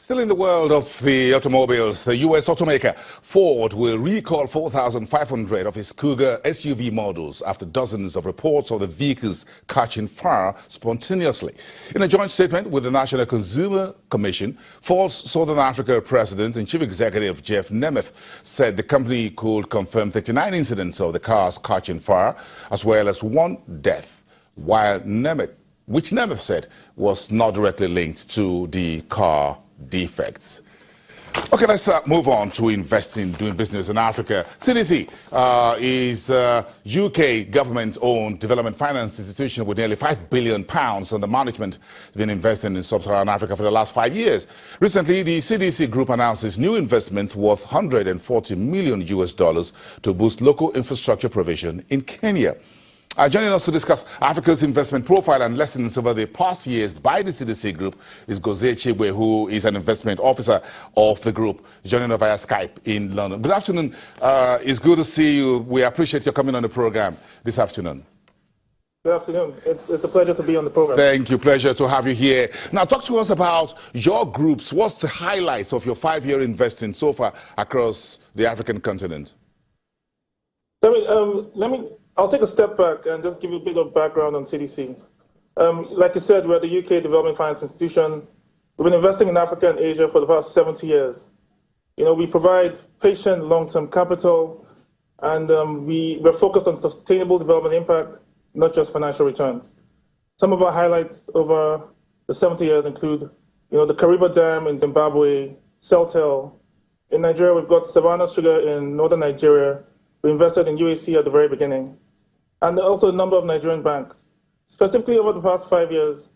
Still in the world of the automobiles, the U.S. automaker Ford will recall 4,500 of its Cougar SUV models after dozens of reports of the vehicles catching fire spontaneously. In a joint statement with the National Consumer Commission, Ford's Southern Africa president and chief executive Jeff Nemeth said the company could confirm 39 incidents of the cars catching fire, as well as one death, which Nemeth said was not directly linked to the car defects. Okay, let's move on to investing, doing business in Africa. CDC is a UK government-owned development finance institution with nearly £5 billion under management. It's been investing in sub-Saharan Africa for the last 5 years. Recently, the CDC group announced its new investment worth $140 million to boost local infrastructure provision in Kenya. Joining us to discuss Africa's investment profile and lessons over the past years by the CDC Group is Gozie Chigwe, who is an investment officer of the group, joining us via Skype in London. Good afternoon. It's good to see you. We appreciate you coming on the program this afternoon. Good afternoon. It's a pleasure to be on the program. Thank you. Pleasure to have you here. Now, talk to us about your groups. What's the highlights of your 5-year investing so far across the African continent? I'll take a step back and just give you a bit of background on CDC. Like you said, we're the UK Development Finance Institution. We've been investing in Africa and Asia for the past 70 years. You know, we provide patient long-term capital, and we're focused on sustainable development impact, not just financial returns. Some of our highlights over the 70 years include, you know, the Kariba Dam in Zimbabwe, Celtel. In Nigeria, we've got Savannah Sugar in northern Nigeria. We invested in UAC at the very beginning. And also a number of Nigerian banks. Specifically over the past 5 years,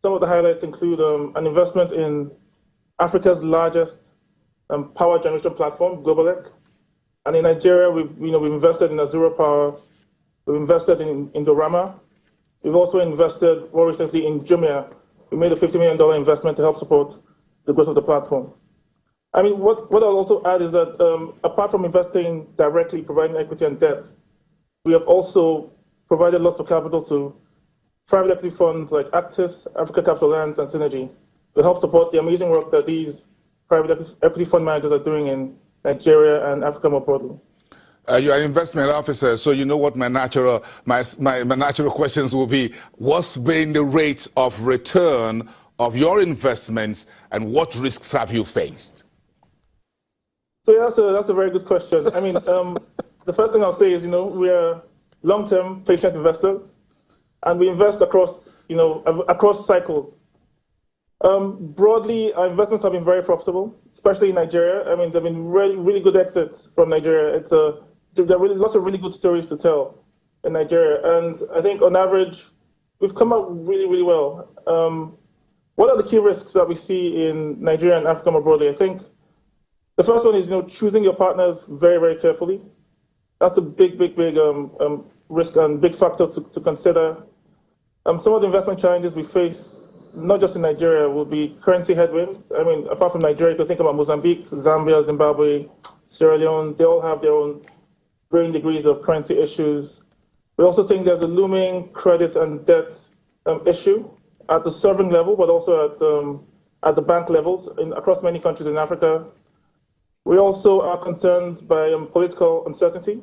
some of the highlights include an investment in Africa's largest power generation platform, Globalec. And in Nigeria, we've invested in Azura Power. We've invested in Indorama. We've also invested more recently in Jumia. We made a $50 million investment to help support the growth of the platform. I mean, what I'll also add is that apart from investing directly, providing equity and debt, we have also provided lots of capital to private equity funds like Actis, Africa Capital Lands, and Synergy to help support the amazing work that these private equity fund managers are doing in Nigeria and Africa more broadly. You're an investment officer, so you know what my natural questions will be. What's been the rate of return of your investments, and what risks have you faced? So yeah, that's a very good question. I mean, the first thing I'll say is, you know, we are long-term patient investors, and we invest across cycles. Broadly, our investments have been very profitable, especially in Nigeria. I mean, there have been really good exits from Nigeria. There are lots of really good stories to tell in Nigeria, and I think on average, we've come out really well. What are the key risks that we see in Nigeria and Africa more broadly? I think the first one is, you know, choosing your partners very carefully. That's a big risk and big factor to consider. Some of the investment challenges we face, not just in Nigeria, will be currency headwinds. I mean, apart from Nigeria, you can think about Mozambique, Zambia, Zimbabwe, Sierra Leone. They all have their own varying degrees of currency issues. We also think there's a looming credit and debt issue at the sovereign level, but also at the bank levels across many countries in Africa. We also are concerned by political uncertainty.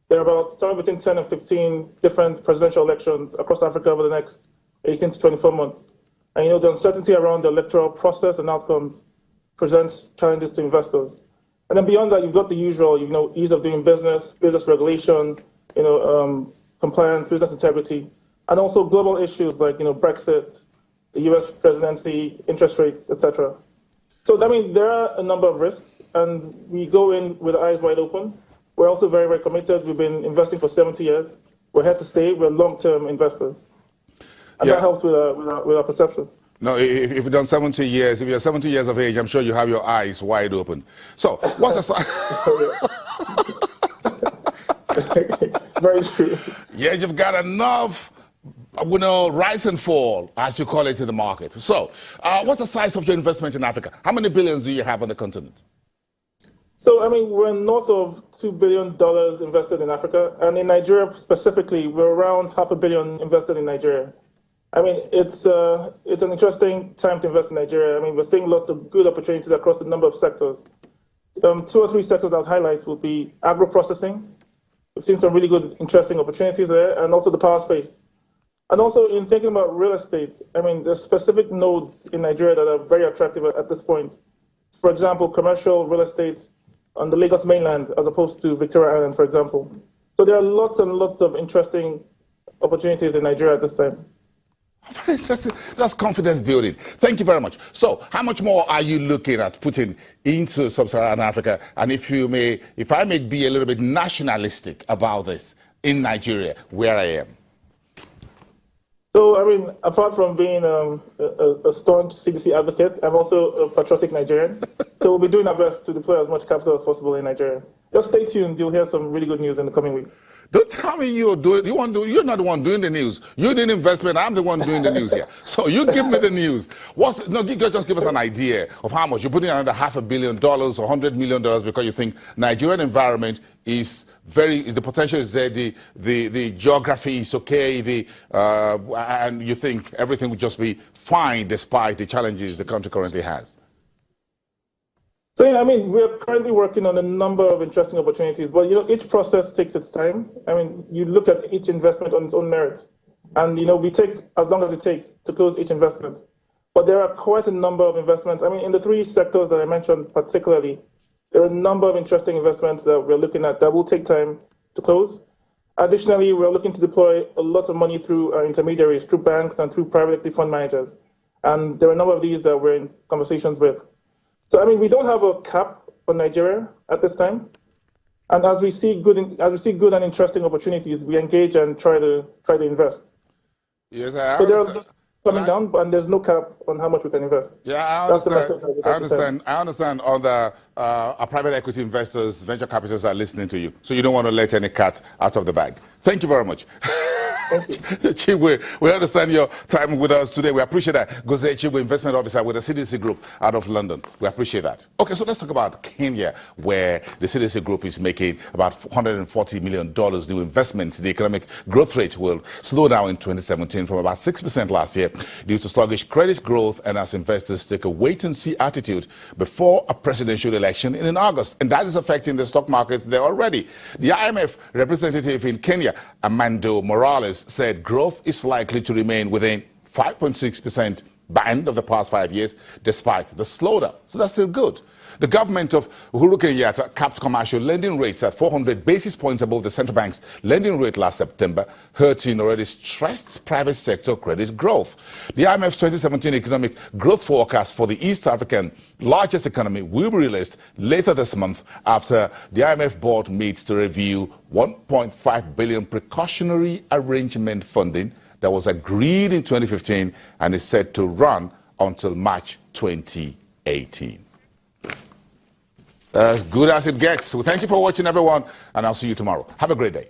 There are about somewhere between 10 and 15 different presidential elections across Africa over the next 18 to 24 months. And you know, the uncertainty around the electoral process and outcomes presents challenges to investors. And then beyond that, you've got the usual, you know, ease of doing business, business regulation, you know, compliance, business integrity, and also global issues like, you know, Brexit, the US presidency, interest rates, etc. So, I mean, there are a number of risks, and we go in with eyes wide open. We're also very committed. We've been investing for 70 years. We're here to stay. We're long-term investors. And that helps with our perception. No, if you've done 70 years, if you're 70 years of age, I'm sure you have your eyes wide open. So, what's the Very true. Yeah, you've got enough, you know, rise and fall, as you call it, in the market. So, what's the size of your investment in Africa? How many billions do you have on the continent? So, I mean, we're north of $2 billion invested in Africa. And in Nigeria specifically, we're around $500 million invested in Nigeria. I mean, it's an interesting time to invest in Nigeria. I mean, we're seeing lots of good opportunities across a number of sectors. Two or three sectors I'll highlight will be agro-processing. We've seen some really good, interesting opportunities there, and also the power space. And also in thinking about real estate, I mean, there's specific nodes in Nigeria that are very attractive at this point. For example, commercial real estate on the Lagos mainland as opposed to Victoria Island, for example. So there are lots and lots of interesting opportunities in Nigeria at this time. Very interesting. That's confidence building. Thank you very much. So, how much more are you looking at putting into sub-Saharan Africa? And if I may be a little bit nationalistic about this in Nigeria, where I am. So, I mean, apart from being a staunch CDC advocate, I'm also a patriotic Nigerian. So we'll be doing our best to deploy as much capital as possible in Nigeria. Just stay tuned. You'll hear some really good news in the coming weeks. Don't tell me you're not the one doing the news. You're doing investment. I'm the one doing the news here. So you give me the news. Just give us an idea of how much. You're putting around $500 million or $100 million because you think Nigerian environment is the potential is there, the geography is okay, and you think everything will just be fine despite the challenges the country currently has. So, yeah, I mean, we're currently working on a number of interesting opportunities, but, each process takes its time. I mean, you look at each investment on its own merit, and, we take as long as it takes to close each investment. But there are quite a number of investments. I mean, in the three sectors that I mentioned particularly, there are a number of interesting investments that we're looking at that will take time to close. Additionally, we're looking to deploy a lot of money through our intermediaries, through banks and through private equity fund managers. And there are a number of these that we're in conversations with. So, I mean, we don't have a cap on Nigeria at this time. And as we see good and interesting opportunities, we engage and try to invest. Yes, so there are coming down, and there's no cap on how much we can invest. Yeah, I understand. I understand all the private equity investors, venture capitalists are listening to you. So you don't want to let any cat out of the bag. Thank you very much. Chigwe, we understand your time with us today. We appreciate that. Goze Chigwe, Investment Officer with the CDC Group out of London. We appreciate that. Okay, so let's talk about Kenya, where the CDC Group is making about $140 million new investments. The economic growth rate will slow down in 2017 from about 6% last year due to sluggish credit growth and as investors take a wait-and-see attitude before a presidential election in August. And that is affecting the stock market there already. The IMF representative in Kenya, Amando Morales, said growth is likely to remain within 5.6% band of the past 5 years, despite the slowdown. So that's still good. The government of Uhuru Kenyatta capped commercial lending rates at 400 basis points above the central bank's lending rate last September, hurting already stressed private sector credit growth. The IMF's 2017 economic growth forecast for the East African largest economy will be released later this month after the IMF board meets to review $1.5 billion precautionary arrangement funding that was agreed in 2015 and is set to run until March 2018. As good as it gets. So thank you for watching, everyone, and I'll see you tomorrow. Have a great day.